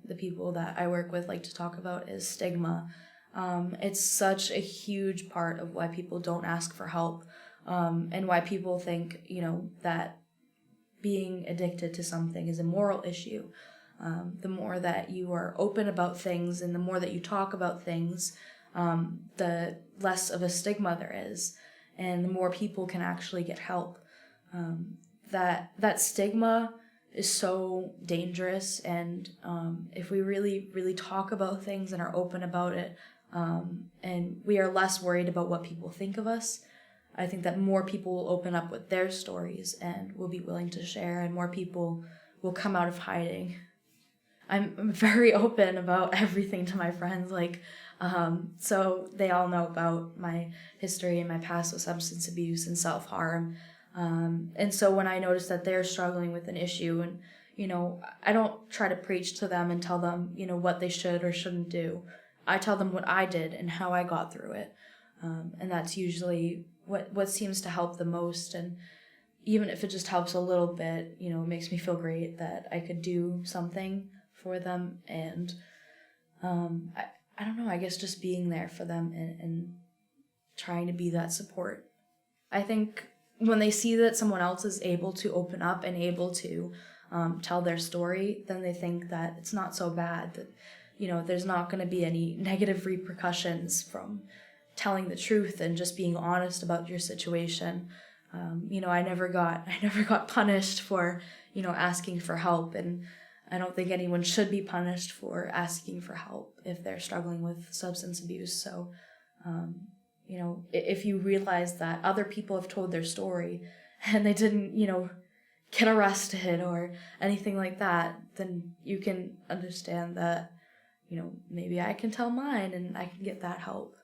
the people that I work with like to talk about is stigma. It's such a huge part of why people don't ask for help, and why people think, that being addicted to something is a moral issue. The more that you are open about things and the more that you talk about things, the less of a stigma there is, and the more people can actually get help. That stigma is so dangerous, and if we really, really talk about things and are open about it, and we are less worried about what people think of us, I think that more people will open up with their stories and will be willing to share, and more people will come out of hiding. I'm very open about everything to my friends, so they all know about my history and my past with substance abuse and self-harm. And so when I notice that they're struggling with an issue, and, I don't try to preach to them and tell them, what they should or shouldn't do. I tell them what I did and how I got through it. And that's usually what seems to help the most. And even if it just helps a little bit, it makes me feel great that I could do something for them. And I don't know, I guess just being there for them and trying to be that support. I think when they see that someone else is able to open up and able to tell their story, then they think that it's not so bad, that, there's not going to be any negative repercussions from telling the truth and just being honest about your situation. I never got punished for, asking for help, and I don't think anyone should be punished for asking for help if they're struggling with substance abuse. So, if you realize that other people have told their story and they didn't, get arrested or anything like that, then you can understand that, maybe I can tell mine and I can get that help.